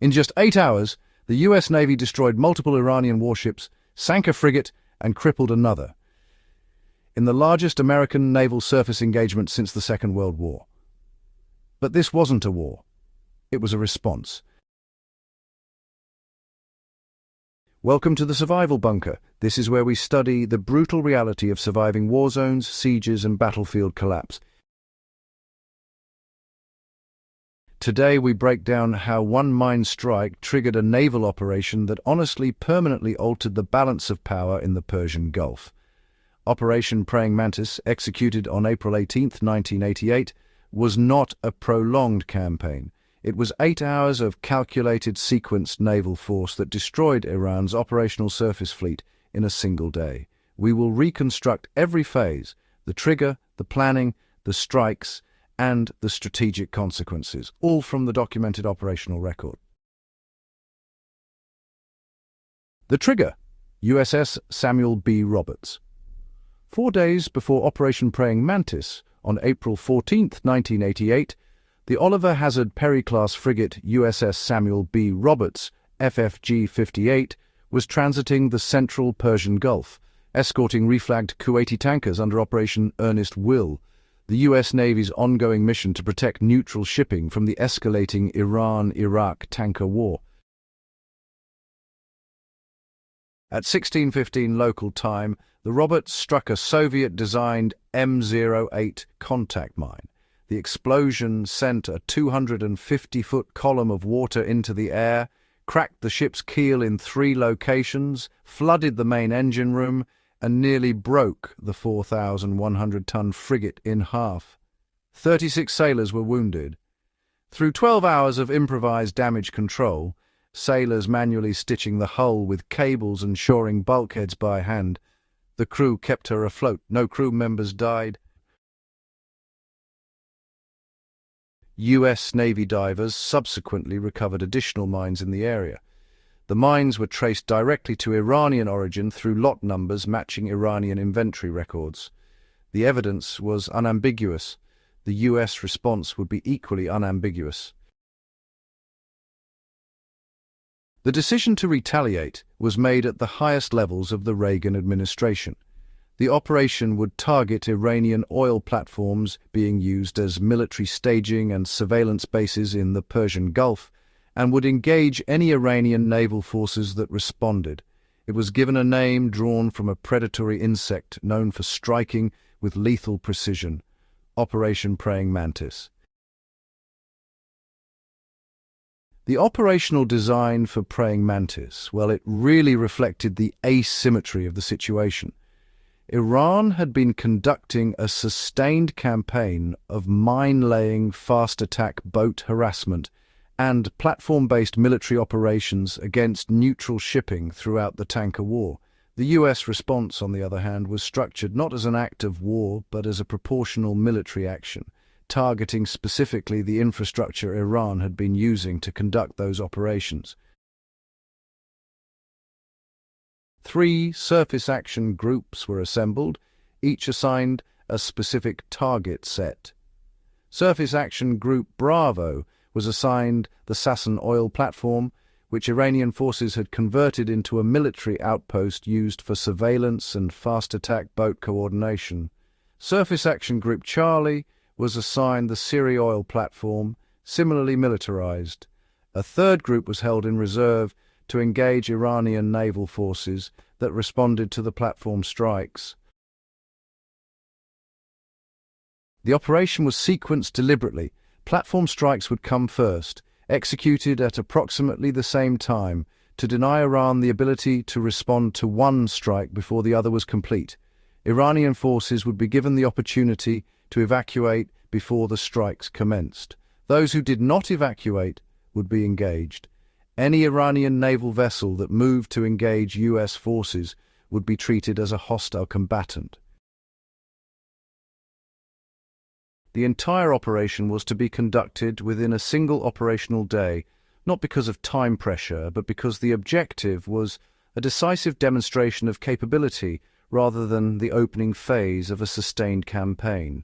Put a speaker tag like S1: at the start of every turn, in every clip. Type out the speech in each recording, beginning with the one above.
S1: In just 8 hours, the US Navy destroyed multiple Iranian warships, sank a frigate, and crippled another, in the largest American naval surface engagement since the Second World War. But this wasn't a war. It was a response. Welcome to the Survival Bunker. This is where we study the brutal reality of surviving war zones, sieges, and battlefield collapse. Today we break down how one mine strike triggered a naval operation that honestly permanently altered the balance of power in the Persian Gulf. Operation Praying Mantis, executed on April 18, 1988, was not a prolonged campaign. It was 8 hours of calculated, sequenced naval force that destroyed Iran's operational surface fleet in a single day. We will reconstruct every phase: the trigger, the planning, the strikes, and the strategic consequences, all from the documented operational record. The trigger, USS Samuel B. Roberts. 4 days before Operation Praying Mantis, on April 14, 1988, the Oliver Hazard Perry-class frigate USS Samuel B. Roberts, FFG-58, was transiting the central Persian Gulf, escorting reflagged Kuwaiti tankers under Operation Earnest Will, the U.S. Navy's ongoing mission to protect neutral shipping from the escalating Iran-Iraq tanker war. At 16:15 local time, the Roberts struck a Soviet-designed M08 contact mine. The explosion sent a 250-foot column of water into the air, cracked the ship's keel in 3 locations, flooded the main engine room, and nearly broke the 4,100-ton frigate in half. 36 sailors were wounded. Through 12 hours of improvised damage control, sailors manually stitching the hull with cables and shoring bulkheads by hand, the crew kept her afloat. No crew members died. U.S. Navy divers subsequently recovered additional mines in the area. The mines were traced directly to Iranian origin through lot numbers matching Iranian inventory records. The evidence was unambiguous. The U.S. response would be equally unambiguous. The decision to retaliate was made at the highest levels of the Reagan administration. The operation would target Iranian oil platforms being used as military staging and surveillance bases in the Persian Gulf, and would engage any Iranian naval forces that responded. It was given a name drawn from a predatory insect known for striking with lethal precision: Operation Praying Mantis. The operational design for Praying Mantis, well, it really reflected the asymmetry of the situation. Iran had been conducting a sustained campaign of mine-laying, fast-attack boat harassment and platform-based military operations against neutral shipping throughout the tanker war. The U.S. response, on the other hand, was structured not as an act of war, but as a proportional military action, targeting specifically the infrastructure Iran had been using to conduct those operations. 3 surface action groups were assembled, each assigned a specific target set. Surface Action Group Bravo was assigned the Sasson oil platform, which Iranian forces had converted into a military outpost used for surveillance and fast-attack boat coordination. Surface Action Group Charlie was assigned the Syria oil platform, similarly militarized. A third group was held in reserve to engage Iranian naval forces that responded to the platform strikes. The operation was sequenced deliberately. Platform strikes would come first, executed at approximately the same time, to deny Iran the ability to respond to one strike before the other was complete. Iranian forces would be given the opportunity to evacuate before the strikes commenced. Those who did not evacuate would be engaged. Any Iranian naval vessel that moved to engage U.S. forces would be treated as a hostile combatant. The entire operation was to be conducted within a single operational day, not because of time pressure, but because the objective was a decisive demonstration of capability rather than the opening phase of a sustained campaign.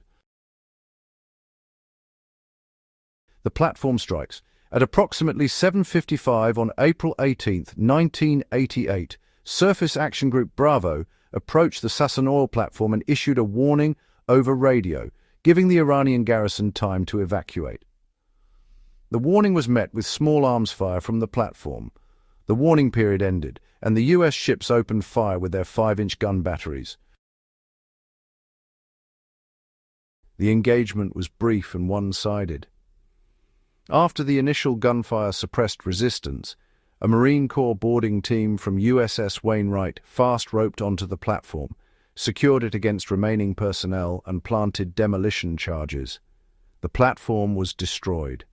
S1: The platform strikes. At approximately 7:55 on April 18, 1988, Surface Action Group Bravo approached the Sasson oil platform and issued a warning over radio, giving the Iranian garrison time to evacuate. The warning was met with small arms fire from the platform. The warning period ended, and the U.S. ships opened fire with their 5-inch gun batteries. The engagement was brief and one-sided. After the initial gunfire suppressed resistance, a Marine Corps boarding team from USS Wainwright fast-roped onto the platform, secured it against remaining personnel, and planted demolition charges. The platform was destroyed.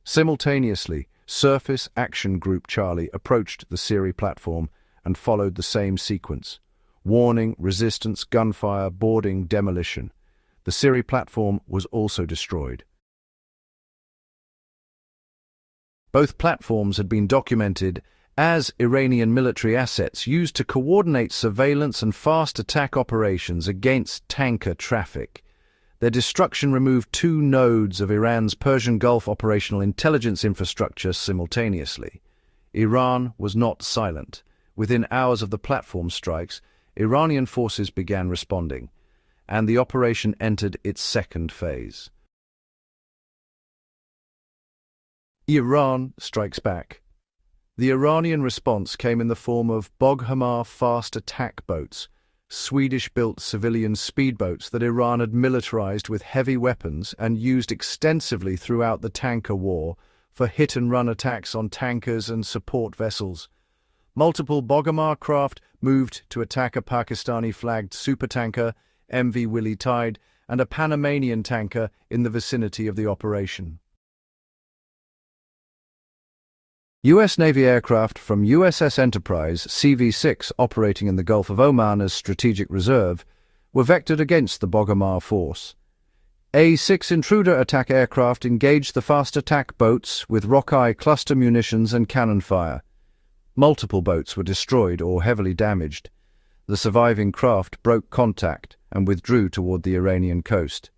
S1: Simultaneously, Surface Action Group Charlie approached the Siri platform and followed the same sequence: warning, resistance, gunfire, boarding, demolition. The Siri platform was also destroyed. Both platforms had been documented as Iranian military assets used to coordinate surveillance and fast attack operations against tanker traffic. Their destruction removed 2 nodes of Iran's Persian Gulf operational intelligence infrastructure simultaneously. Iran was not silent. Within hours of the platform strikes, Iranian forces began responding, and the operation entered its second phase. Iran strikes back. The Iranian response came in the form of Boghamar fast attack boats, Swedish-built civilian speedboats that Iran had militarized with heavy weapons and used extensively throughout the tanker war for hit-and-run attacks on tankers and support vessels. Multiple Boghamar craft moved to attack a Pakistani-flagged supertanker, MV Willie Tide, and a Panamanian tanker in the vicinity of the operation. U.S. Navy aircraft from USS Enterprise, CV-6, operating in the Gulf of Oman as strategic reserve, were vectored against the Boghamar force. A-6 intruder attack aircraft engaged the fast attack boats with Rockeye cluster munitions and cannon fire. Multiple boats were destroyed or heavily damaged. The surviving craft broke contact and withdrew toward the Iranian coast.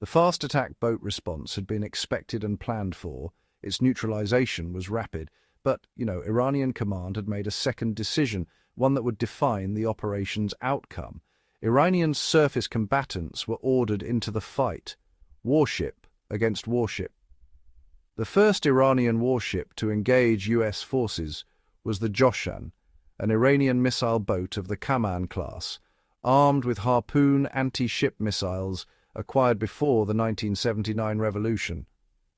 S1: The fast attack boat response had been expected and planned for. Its neutralization was rapid, but, Iranian command had made a second decision, one that would define the operation's outcome. Iranian surface combatants were ordered into the fight, warship against warship. The first Iranian warship to engage U.S. forces was the Joshan, an Iranian missile boat of the Kaman class, armed with Harpoon anti-ship missiles acquired before the 1979 revolution.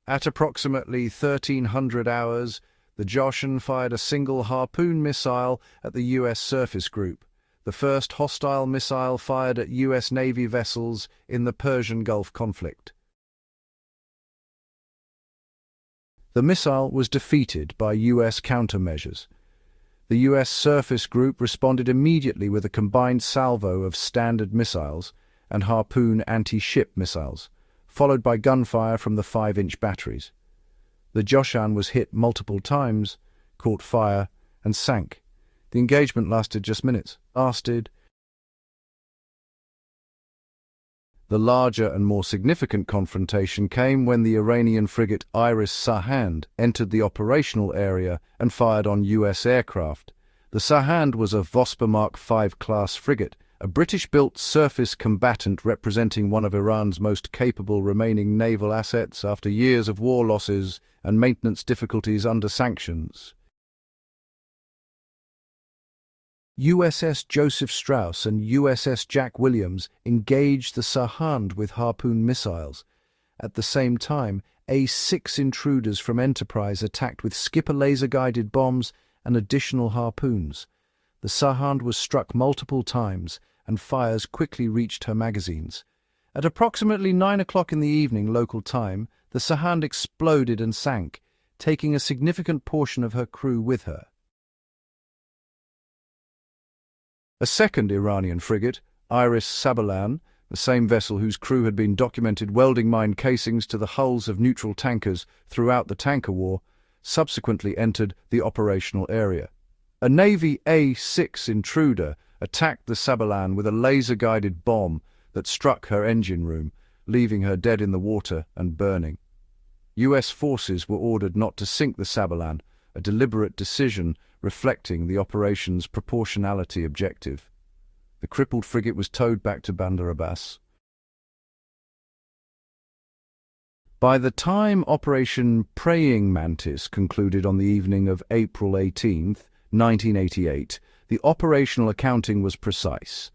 S1: At approximately 1300 hours, the Joshan fired a single Harpoon missile at the U.S. surface group, the first hostile missile fired at U.S. Navy vessels in the Persian Gulf conflict. The missile was defeated by U.S. countermeasures. The U.S. surface group responded immediately with a combined salvo of Standard missiles and Harpoon anti-ship missiles, followed by gunfire from the 5-inch batteries. The Joshan was hit multiple times, caught fire, and sank. The engagement lasted just minutes. The larger and more significant confrontation came when the Iranian frigate Iris Sahand entered the operational area and fired on U.S. aircraft. The Sahand was a Vosper Mark V class frigate, a British-built surface combatant representing one of Iran's most capable remaining naval assets after years of war losses and maintenance difficulties under sanctions. USS Joseph Strauss and USS Jack Williams engaged the Sahand with Harpoon missiles. At the same time, A-6 intruders from Enterprise attacked with Skipper laser-guided bombs and additional harpoons. The Sahand was struck multiple times, and fires quickly reached her magazines. At approximately 9 o'clock in the evening local time, the Sahand exploded and sank, taking a significant portion of her crew with her. A second Iranian frigate, Iris Sabalan, the same vessel whose crew had been documented welding mine casings to the hulls of neutral tankers throughout the tanker war, subsequently entered the operational area. A Navy A-6 intruder attacked the Sabalan with a laser-guided bomb that struck her engine room, leaving her dead in the water and burning. US forces were ordered not to sink the Sabalan, a deliberate decision reflecting the operation's proportionality objective. The crippled frigate was towed back to Bandar Abbas. By the time Operation Praying Mantis concluded on the evening of April 18, 1988, the operational accounting was precise.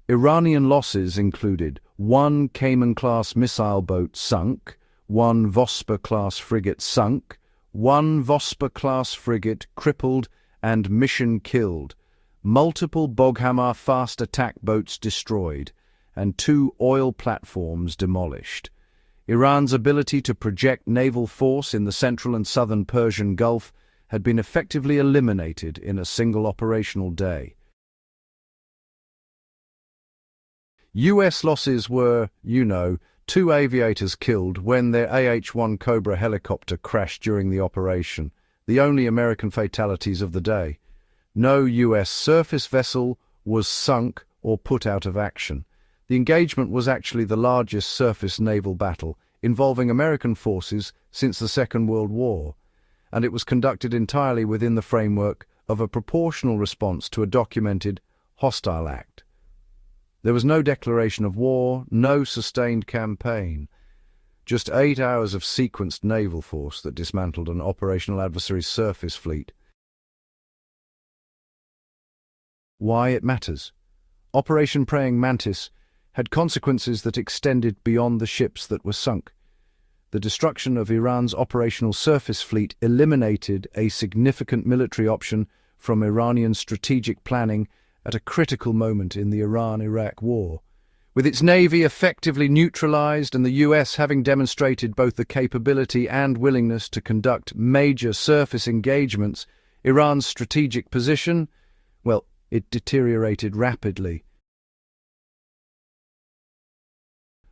S1: Iranian losses included 1 Cayman-class missile boat sunk, 1 Vosper-class frigate sunk, 1 Vosper-class frigate crippled and mission killed, multiple Boghamar fast attack boats destroyed, and 2 oil platforms demolished. Iran's ability to project naval force in the central and southern Persian Gulf had been effectively eliminated in a single operational day. US losses were, 2 aviators killed when their AH-1 Cobra helicopter crashed during the operation, the only American fatalities of the day. No US surface vessel was sunk or put out of action. The engagement was actually the largest surface naval battle involving American forces since the Second World War, and it was conducted entirely within the framework of a proportional response to a documented hostile act. There was no declaration of war, no sustained campaign, just 8 hours of sequenced naval force that dismantled an operational adversary's surface fleet. Why it matters. Operation Praying Mantis had consequences that extended beyond the ships that were sunk. The destruction of Iran's operational surface fleet eliminated a significant military option from Iranian strategic planning at a critical moment in the Iran-Iraq war. With its navy effectively neutralized and the US having demonstrated both the capability and willingness to conduct major surface engagements, Iran's strategic position, it deteriorated rapidly.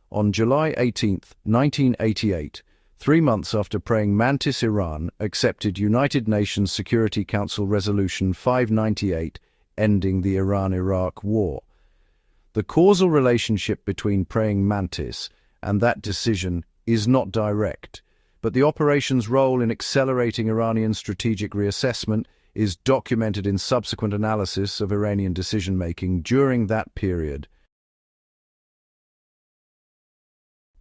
S1: On July 18, 1988, 3 months after Praying Mantis, Iran accepted United Nations Security Council Resolution 598 ending the Iran-Iraq War. The causal relationship between Praying Mantis and that decision is not direct, but the operation's role in accelerating Iranian strategic reassessment is documented in subsequent analysis of Iranian decision-making during that period.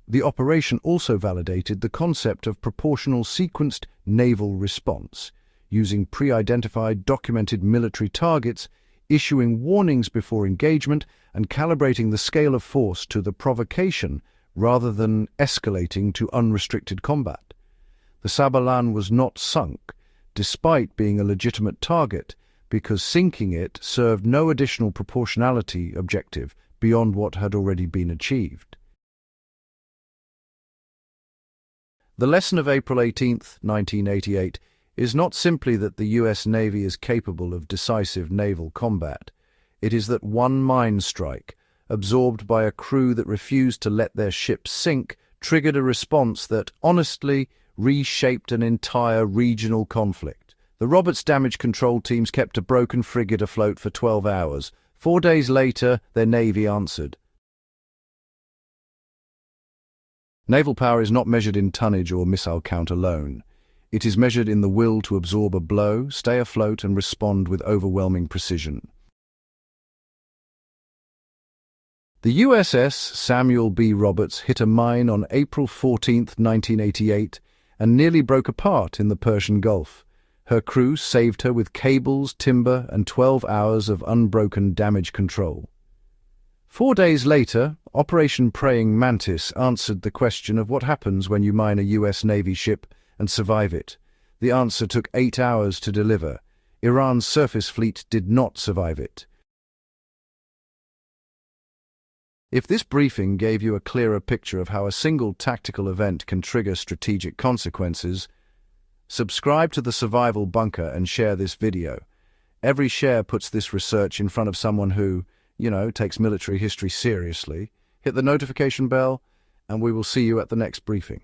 S1: The operation also validated the concept of proportional sequenced naval response, using pre-identified documented military targets, issuing warnings before engagement, and calibrating the scale of force to the provocation rather than escalating to unrestricted combat. The Sabalan was not sunk, despite being a legitimate target, because sinking it served no additional proportionality objective beyond what had already been achieved. The lesson of April 18, 1988, is not simply that the US Navy is capable of decisive naval combat. It is that one mine strike, absorbed by a crew that refused to let their ships sink, triggered a response that, honestly, reshaped an entire regional conflict. The Roberts damage control teams kept a broken frigate afloat for 12 hours. 4 days later, their navy answered. Naval power is not measured in tonnage or missile count alone. It is measured in the will to absorb a blow, stay afloat, and respond with overwhelming precision. The USS Samuel B. Roberts hit a mine on April 14, 1988, and nearly broke apart in the Persian Gulf. Her crew saved her with cables, timber, and 12 hours of unbroken damage control. 4 days later, Operation Praying Mantis answered the question of what happens when you mine a US Navy ship and survive it. The answer took 8 hours to deliver. Iran's surface fleet did not survive it. If this briefing gave you a clearer picture of how a single tactical event can trigger strategic consequences, subscribe to the Survival Bunker and share this video. Every share puts this research in front of someone who, takes military history seriously. Hit the notification bell, and we will see you at the next briefing.